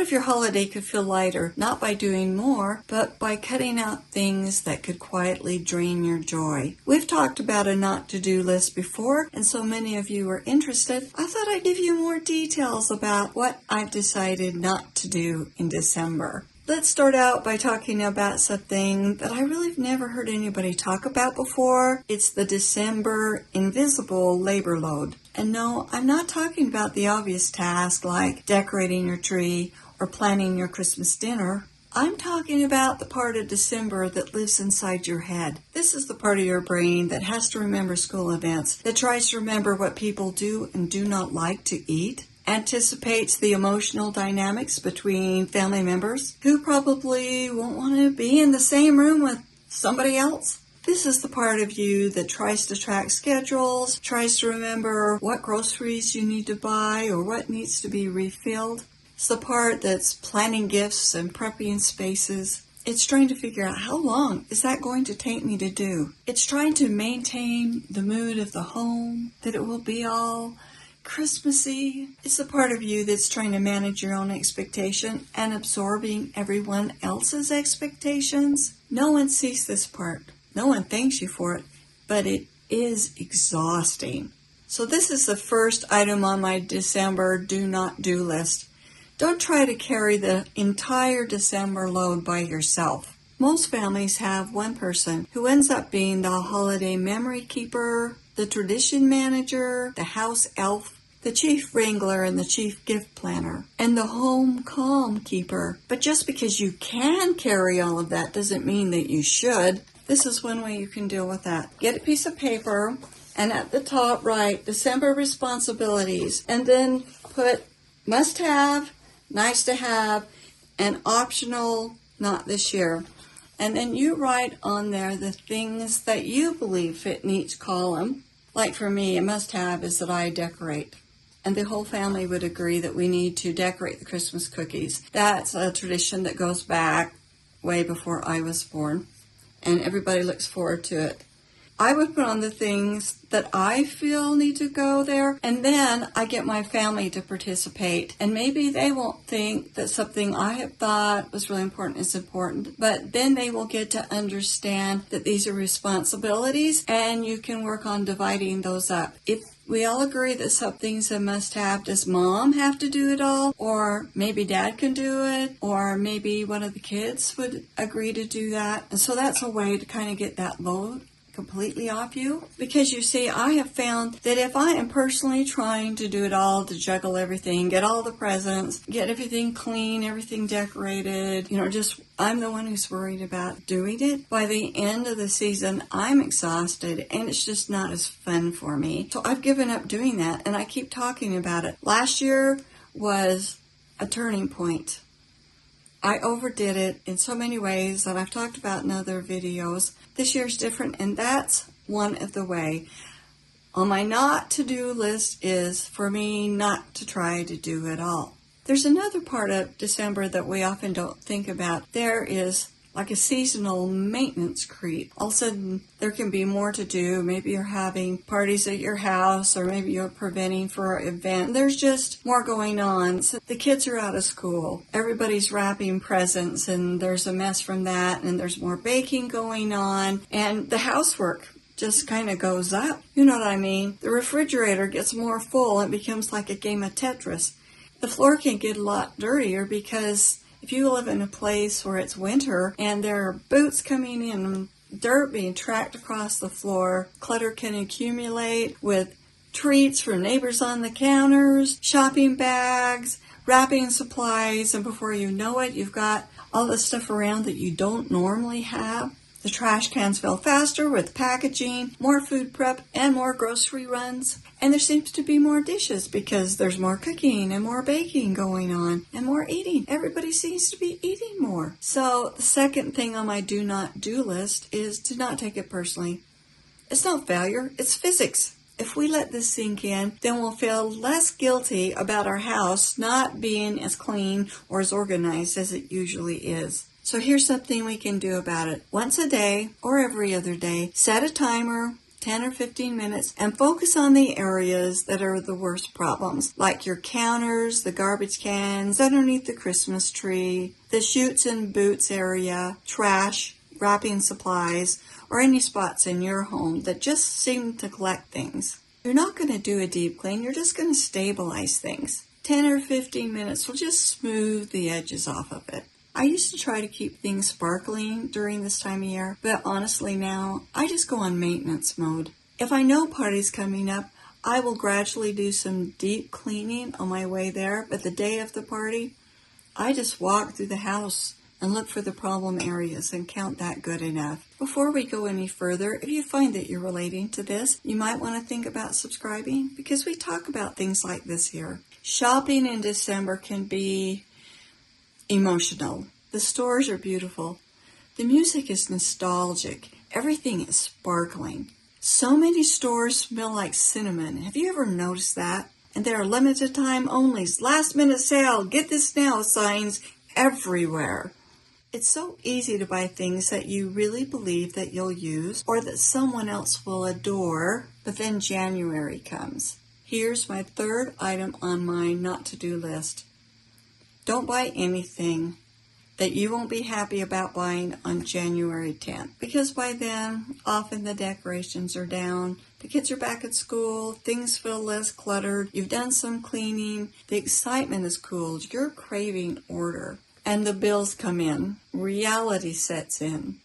if your holiday could feel lighter, not by doing more, but by cutting out things that could quietly drain your joy? We've talked about a not-to-do list before, and so many of you are interested. I thought I'd give you more details about what I've decided not to do in December. Let's start out by talking about something that I really have never heard anybody talk about before. It's the December invisible labor load. And no, I'm not talking about the obvious tasks like decorating your tree or planning your Christmas dinner. I'm talking about the part of December that lives inside your head. This is the part of your brain that has to remember school events, that tries to remember what people do and do not like to eat, anticipates the emotional dynamics between family members who probably won't want to be in the same room with somebody else. This is the part of you that tries to track schedules, tries to remember what groceries you need to buy or what needs to be refilled. It's the part that's planning gifts and prepping spaces. It's trying to figure out how long is that going to take me to do. It's trying to maintain the mood of the home, that it will be all Christmassy. It's the part of you that's trying to manage your own expectation and absorbing everyone else's expectations. No one sees this part. No one thanks you for it, but it is exhausting. So this is the first item on my December do not do list. Don't try to carry the entire December load by yourself. Most families have one person who ends up being the holiday memory keeper, the tradition manager, the house elf, the chief wrangler, and the chief gift planner, and the home calm keeper. But just because you can carry all of that doesn't mean that you should. This is one way you can deal with that. Get a piece of paper, and at the top write December responsibilities, and then put must have, nice to have, and optional, not this year. And then you write on there the things that you believe fit in each column. Like for me, a must-have is that I decorate. And the whole family would agree that we need to decorate the Christmas cookies. That's a tradition that goes back way before I was born. And everybody looks forward to it. I would put on the things that I feel need to go there, and then I get my family to participate. And maybe they won't think that something I have thought was really important is important, but then they will get to understand that these are responsibilities, and you can work on dividing those up. If we all agree that something's a must-have, does mom have to do it all? Or maybe dad can do it? Or maybe one of the kids would agree to do that? And so that's a way to kind of get that load completely off you. Because you see, I have found that if I am personally trying to do it all, to juggle everything, get all the presents, get everything clean, everything decorated, I'm the one who's worried about doing it. By the end of the season, I'm exhausted and it's just not as fun for me. So I've given up doing that and I keep talking about it. Last year was a turning point. I overdid it in so many ways that I've talked about in other videos. This year's different, and that's one of the way. On my not to-do list is for me not to try to do it all. There's another part of December that we often don't think about. There is like a seasonal maintenance creep. All of a sudden, there can be more to do. Maybe you're having parties at your house, or maybe you're preventing for an event. There's just more going on. So the kids are out of school. Everybody's wrapping presents, and there's a mess from that, and there's more baking going on, and the housework just kind of goes up. You know what I mean? The refrigerator gets more full. It becomes like a game of Tetris. The floor can get a lot dirtier because if you live in a place where it's winter and there are boots coming in, dirt being tracked across the floor, clutter can accumulate with treats from neighbors on the counters, shopping bags, wrapping supplies, and before you know it, you've got all the stuff around that you don't normally have. The trash cans fill faster with packaging, more food prep, and more grocery runs. And there seems to be more dishes because there's more cooking and more baking going on and more eating. Everybody seems to be eating more. So the second thing on my do not do list is to not take it personally. It's not failure, it's physics. If we let this sink in, then we'll feel less guilty about our house not being as clean or as organized as it usually is. So here's something we can do about it. Once a day or every other day, set a timer. 10 or 15 minutes and focus on the areas that are the worst problems, like your counters, the garbage cans, underneath the Christmas tree, the chutes and boots area, trash, wrapping supplies, or any spots in your home that just seem to collect things. You're not going to do a deep clean, you're just going to stabilize things. 10 or 15 minutes will just smooth the edges off of it. I used to try to keep things sparkling during this time of year, but honestly now, I just go on maintenance mode. If I know parties coming up, I will gradually do some deep cleaning on my way there, but the day of the party, I just walk through the house and look for the problem areas and count that good enough. Before we go any further, if you find that you're relating to this, you might want to think about subscribing because we talk about things like this here. Shopping in December can be emotional. The stores are beautiful. The music is nostalgic. Everything is sparkling. So many stores smell like cinnamon. Have you ever noticed that? And there are limited time onlys, last minute sale, get this now signs everywhere. It's so easy to buy things that you really believe that you'll use or that someone else will adore, but then January comes. Here's my third item on my not-to-do list. Don't buy anything that you won't be happy about buying on January 10th, because by then, often the decorations are down, the kids are back at school, things feel less cluttered, you've done some cleaning, the excitement is cooled, you're craving order, and the bills come in. Reality sets in.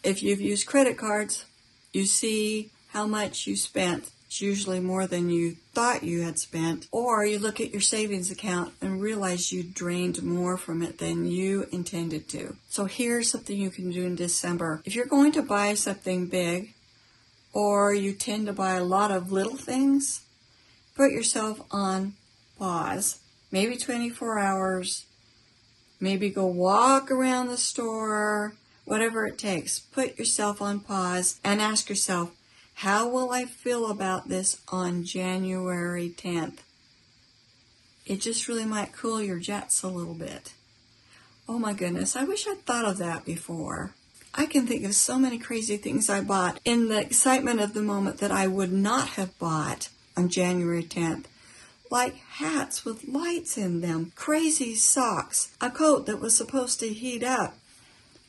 If you've used credit cards, you see how much you spent. It's usually more than you thought you had spent. Or you look at your savings account and realize you drained more from it than you intended to. So here's something you can do in December. If you're going to buy something big, or you tend to buy a lot of little things, put yourself on pause. Maybe 24 hours. Maybe go walk around the store. Whatever it takes. Put yourself on pause and ask yourself, how will I feel about this on January 10th? It just really might cool your jets a little bit. Oh my goodness, I wish I'd thought of that before. I can think of so many crazy things I bought in the excitement of the moment that I would not have bought on January 10th. Like hats with lights in them, crazy socks, a coat that was supposed to heat up.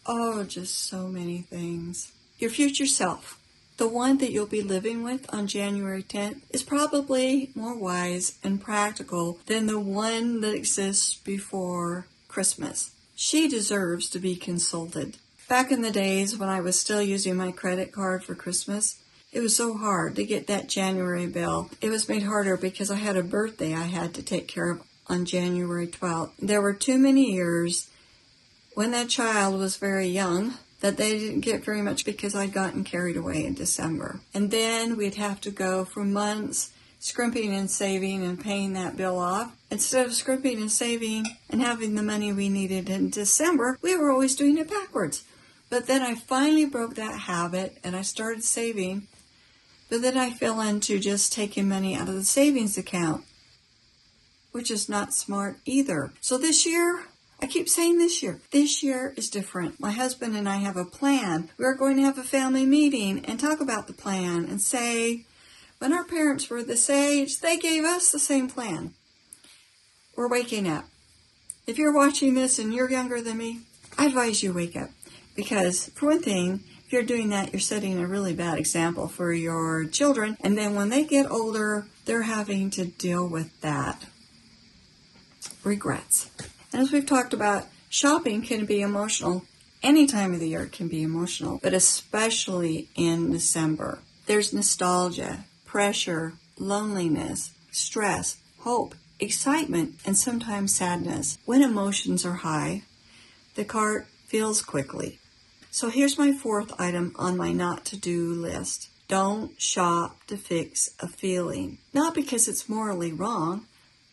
Oh, just so many things. Your future self. The one that you'll be living with on January 10th is probably more wise and practical than the one that exists before Christmas. She deserves to be consulted. Back in the days when I was still using my credit card for Christmas, it was so hard to get that January bill. It was made harder because I had a birthday I had to take care of on January 12th. There were too many years when that child was very young that they didn't get very much because I'd gotten carried away in December. And then we'd have to go for months scrimping and saving and paying that bill off. Instead of scrimping and saving and having the money we needed in December, we were always doing it backwards. But then I finally broke that habit and I started saving. But then I fell into just taking money out of the savings account, which is not smart either. So this year, I keep saying this year is different. My husband and I have a plan. We're going to have a family meeting and talk about the plan and say, when our parents were this age, they gave us the same plan. We're waking up. If you're watching this and you're younger than me, I advise you wake up. Because for one thing, if you're doing that, you're setting a really bad example for your children. And then when they get older, they're having to deal with that. Regrets. And as we've talked about, shopping can be emotional. Any time of the year can be emotional, but especially in December. There's nostalgia, pressure, loneliness, stress, hope, excitement, and sometimes sadness. When emotions are high, the cart fills quickly. So here's my fourth item on my not-to-do list. Don't shop to fix a feeling. Not because it's morally wrong,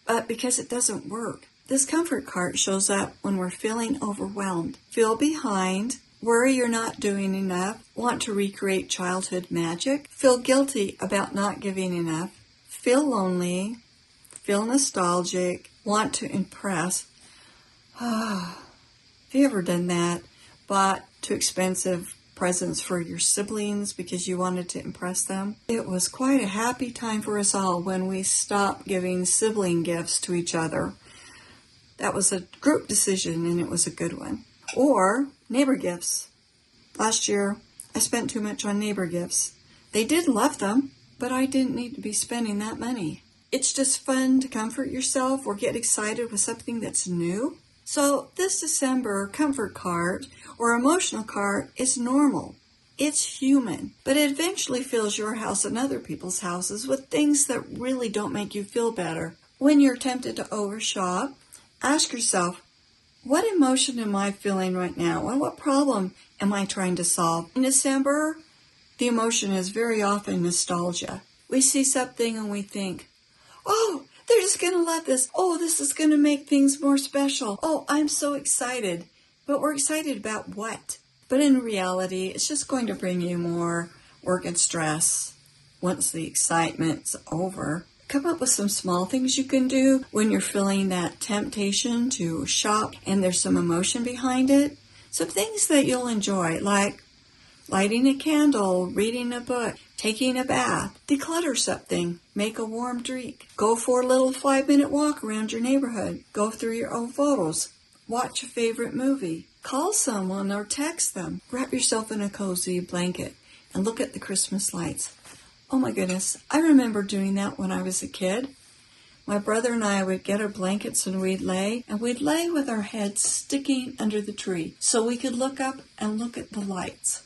but because it doesn't work. This comfort cart shows up when we're feeling overwhelmed, feel behind, worry you're not doing enough, want to recreate childhood magic, feel guilty about not giving enough, feel lonely, feel nostalgic, want to impress. Have you ever done that? Bought too expensive presents for your siblings because you wanted to impress them. It was quite a happy time for us all when we stopped giving sibling gifts to each other. That was a group decision, and it was a good one. Or neighbor gifts. Last year, I spent too much on neighbor gifts. They did love them, but I didn't need to be spending that money. It's just fun to comfort yourself or get excited with something that's new. So this December comfort card or emotional card is normal. It's human, but it eventually fills your house and other people's houses with things that really don't make you feel better. When you're tempted to overshop, ask yourself, what emotion am I feeling right now? And what problem am I trying to solve? In December, the emotion is very often nostalgia. We see something and we think, oh, they're just going to love this. Oh, this is going to make things more special. Oh, I'm so excited. But we're excited about what? But in reality, it's just going to bring you more work and stress once the excitement's over. Come up with some small things you can do when you're feeling that temptation to shop and there's some emotion behind it. Some things that you'll enjoy, like lighting a candle, reading a book, taking a bath, declutter something, make a warm drink, go for a little 5-minute walk around your neighborhood, go through your old photos, watch a favorite movie, call someone or text them, wrap yourself in a cozy blanket, and look at the Christmas lights. Oh my goodness, I remember doing that when I was a kid. My brother and I would get our blankets and we'd lay with our heads sticking under the tree so we could look up and look at the lights.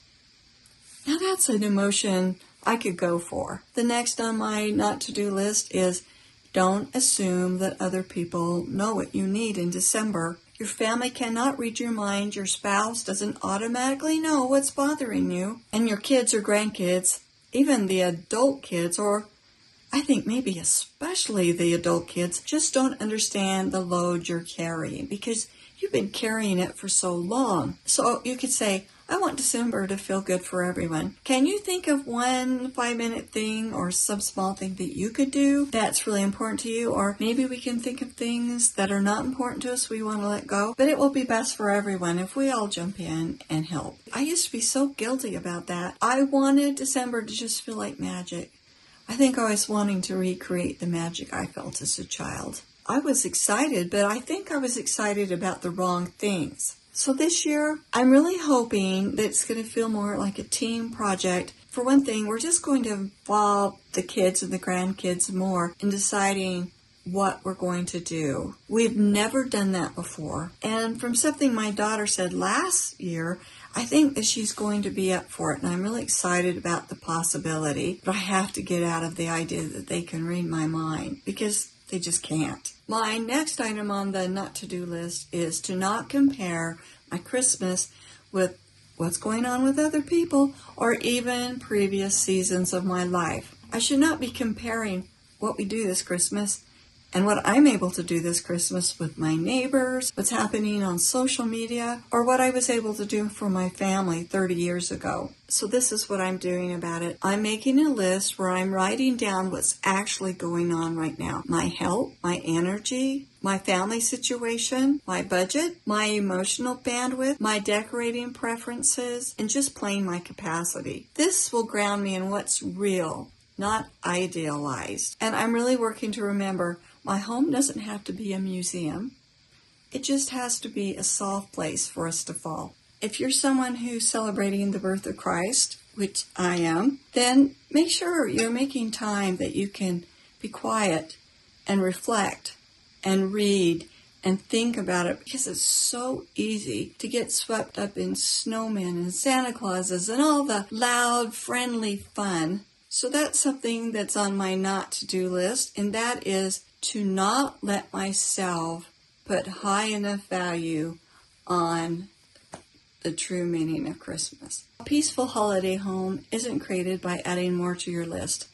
Now that's an emotion I could go for. The next on my not to-do list is don't assume that other people know what you need in December. Your family cannot read your mind. Your spouse doesn't automatically know what's bothering you. And your kids or grandkids, even the adult kids, or I think maybe especially the adult kids, just don't understand the load you're carrying because you've been carrying it for so long. So you could say, I want December to feel good for everyone. Can you think of one 5-minute thing or some small thing that you could do that's really important to you? Or maybe we can think of things that are not important to us we want to let go. But it will be best for everyone if we all jump in and help. I used to be so guilty about that. I wanted December to just feel like magic. I think I was wanting to recreate the magic I felt as a child. I was excited, but I think I was excited about the wrong things. So this year, I'm really hoping that it's going to feel more like a team project. For one thing, we're just going to involve the kids and the grandkids more in deciding what we're going to do. We've never done that before. And from something my daughter said last year, I think that she's going to be up for it. And I'm really excited about the possibility. But I have to get out of the idea that they can read my mind because they just can't. My next item on the not to-do list is to not compare my Christmas with what's going on with other people or even previous seasons of my life. I should not be comparing what we do this Christmas and what I'm able to do this Christmas with my neighbors, what's happening on social media, or what I was able to do for my family 30 years ago. So this is what I'm doing about it. I'm making a list where I'm writing down what's actually going on right now. My health, my energy, my family situation, my budget, my emotional bandwidth, my decorating preferences, and just plain my capacity. This will ground me in what's real, not idealized. And I'm really working to remember my home doesn't have to be a museum. It just has to be a soft place for us to fall. If you're someone who's celebrating the birth of Christ, which I am, then make sure you're making time that you can be quiet and reflect and read and think about it because it's so easy to get swept up in snowmen and Santa Clauses and all the loud, friendly fun. So that's something that's on my not to-do list, and that is to not let myself put high enough value on the true meaning of Christmas. A peaceful holiday home isn't created by adding more to your list.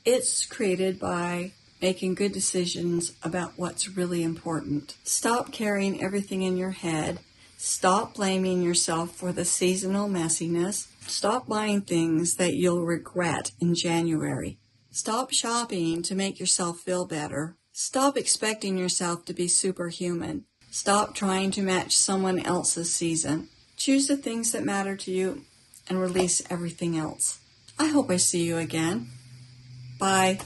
It's created by making good decisions about what's really important. Stop carrying everything in your head. Stop blaming yourself for the seasonal messiness. Stop buying things that you'll regret in January. Stop shopping to make yourself feel better. Stop expecting yourself to be superhuman. Stop trying to match someone else's season. Choose the things that matter to you and release everything else. I hope I see you again. Bye.